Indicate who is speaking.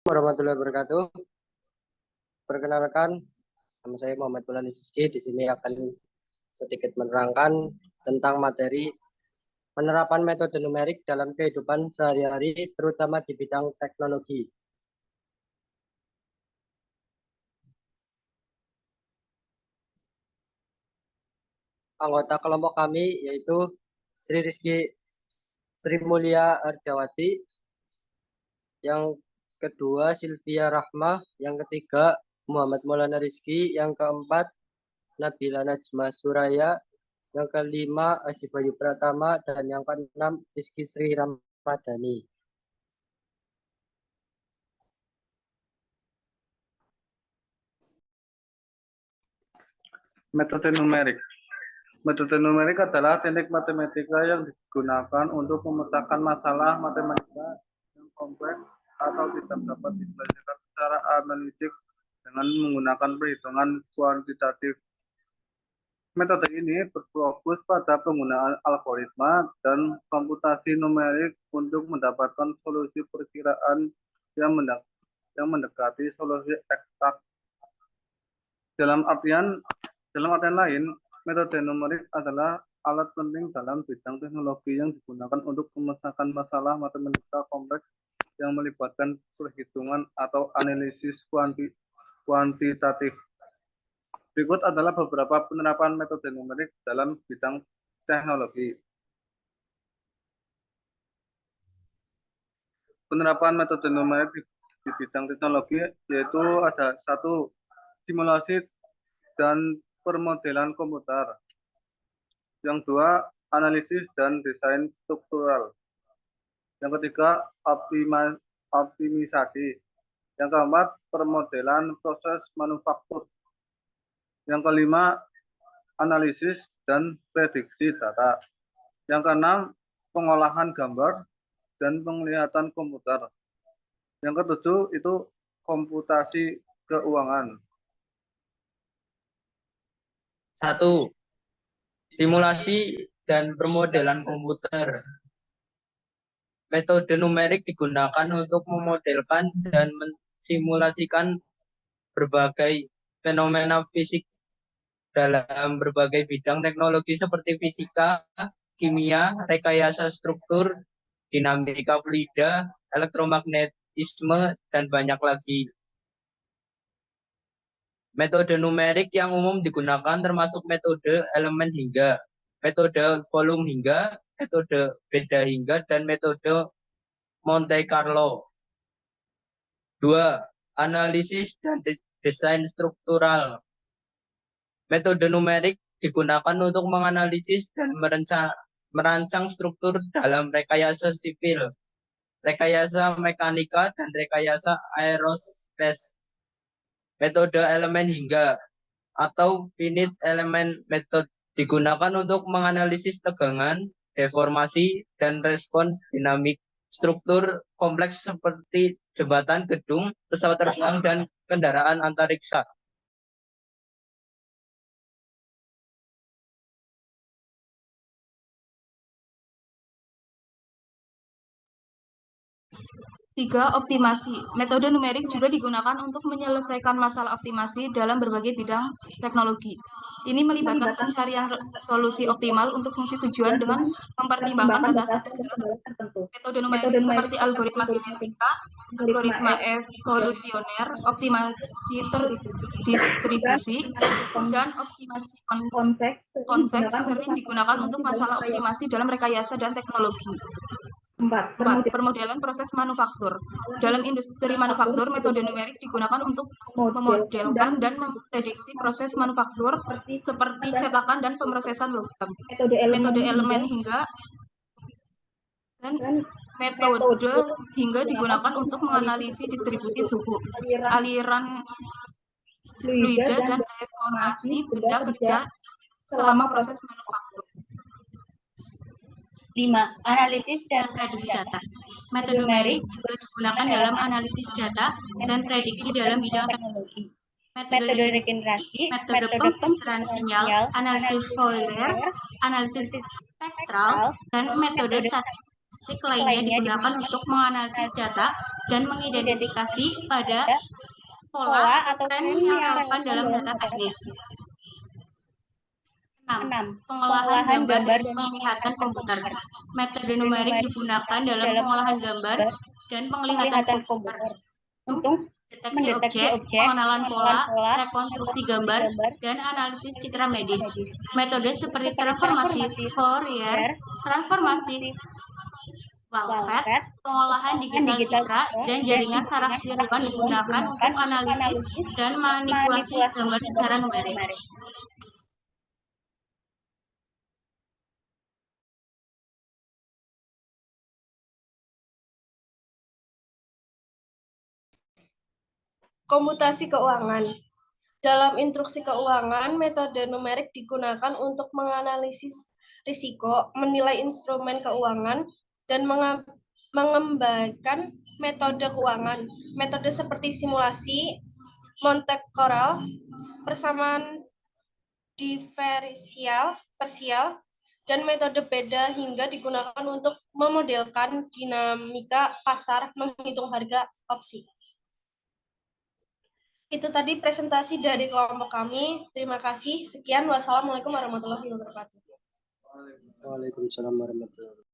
Speaker 1: Warahmatullahi wabarakatuh. Perkenalkan, nama saya Muhammad Maulana Rizky. Di sini akan sedikit menerangkan tentang materi penerapan metode numerik dalam kehidupan sehari-hari, terutama di bidang teknologi. Anggota kelompok kami yaitu Sri Rizky Sri Mulia Ardawati, yang kedua Sylvia Rahmah, yang ketiga Muhammad Maulana Rizky, yang keempat Nabila Najma Suraya, yang kelima Aji Bayu Pratama, dan yang keenam Rizky Sri Ramadhani.
Speaker 2: Metode numerik. Metode numerik adalah teknik matematika yang digunakan untuk memecahkan masalah matematika yang kompleks atau tidak dapat diselesaikan secara analitik dengan menggunakan perhitungan kuantitatif. Metode ini berfokus pada penggunaan algoritma dan komputasi numerik untuk mendapatkan solusi perkiraan yang mendekati solusi eksak. Dalam artian lain, metode numerik adalah alat penting dalam bidang teknologi yang digunakan untuk memecahkan masalah matematika kompleks yang melibatkan perhitungan atau analisis kuantitatif. Berikut adalah beberapa penerapan metode numerik dalam bidang teknologi. Penerapan metode numerik di bidang teknologi yaitu ada 1. Simulasi dan permodelan komputer. Yang 2, analisis dan desain struktural. Yang ketiga, optimisasi. Yang keempat, permodelan proses manufaktur. Yang kelima, analisis dan prediksi data. Yang keenam, pengolahan gambar dan penglihatan komputer. Yang ketujuh, itu komputasi keuangan.
Speaker 3: 1. Simulasi dan permodelan komputer. Metode numerik digunakan untuk memodelkan dan mensimulasikan berbagai fenomena fisik dalam berbagai bidang teknologi seperti fisika, kimia, rekayasa struktur, dinamika fluida, elektromagnetisme, dan banyak lagi. Metode numerik yang umum digunakan termasuk metode elemen hingga, metode volume hingga, metode beda hingga, dan metode Monte Carlo. 2. Analisis dan desain struktural. Metode numerik digunakan untuk menganalisis dan merancang struktur dalam rekayasa sipil, rekayasa mekanika, dan rekayasa aerospace. Metode elemen hingga atau finite element method digunakan untuk menganalisis tegangan, deformasi, dan respons dinamik struktur kompleks seperti jembatan, gedung, pesawat terbang, dan kendaraan antariksa.
Speaker 4: Tiga, optimasi. Metode numerik juga digunakan untuk menyelesaikan masalah optimasi dalam berbagai bidang teknologi. Ini melibatkan pencarian solusi optimal untuk fungsi tujuan dengan mempertimbangkan batasan dan kendala tertentu. Metode numerik seperti algoritma genetika, algoritma evolusioner, optimasi terdistribusi, dan optimasi konveks sering digunakan untuk masalah optimasi dalam rekayasa dan teknologi. 4. Permodelan proses manufaktur. Dalam industri manufaktur, metode numerik digunakan untuk memodelkan dan memprediksi proses manufaktur seperti cetakan dan pemrosesan logam. Metode elemen hingga dan metode hingga digunakan untuk menganalisis distribusi suhu, aliran fluida, dan deformasi benda kerja selama proses manufaktur.
Speaker 5: 5. Analisis dan
Speaker 4: prediksi data.
Speaker 5: Metode numerik juga digunakan dalam analisis data dan prediksi dalam bidang teknologi. Metode regenerasi, metode pemfilteran sinyal, analisis Fourier, analisis spektral, dan metode statistik lainnya digunakan untuk menganalisis data dan mengidentifikasi pada pola atau tren yang relevan dalam data teknis. 6. Pengolahan gambar dan penglihatan komputer. Metode numerik digunakan dalam pengolahan gambar dan penglihatan komputer untuk deteksi objek, pengenalan pola, rekonstruksi gambar, dan analisis citra medis. Metode seperti transformasi Fourier, transformasi Walford, pengolahan digital citra, dan jaringan saraf tiruan digunakan untuk analisis dan manipulasi gambar secara numerik.
Speaker 6: Komputasi keuangan. Dalam instruksi keuangan, metode numerik digunakan untuk menganalisis risiko, menilai instrumen keuangan, dan mengembangkan metode keuangan. Metode seperti simulasi, Monte Carlo, persamaan diferensial, parsial, dan metode beda hingga digunakan untuk memodelkan dinamika pasar, menghitung harga opsi. Itu tadi presentasi dari kelompok kami. Terima kasih. Sekian. Wassalamualaikum warahmatullahi wabarakatuh.
Speaker 1: Waalaikumsalam warahmatullahi wabarakatuh.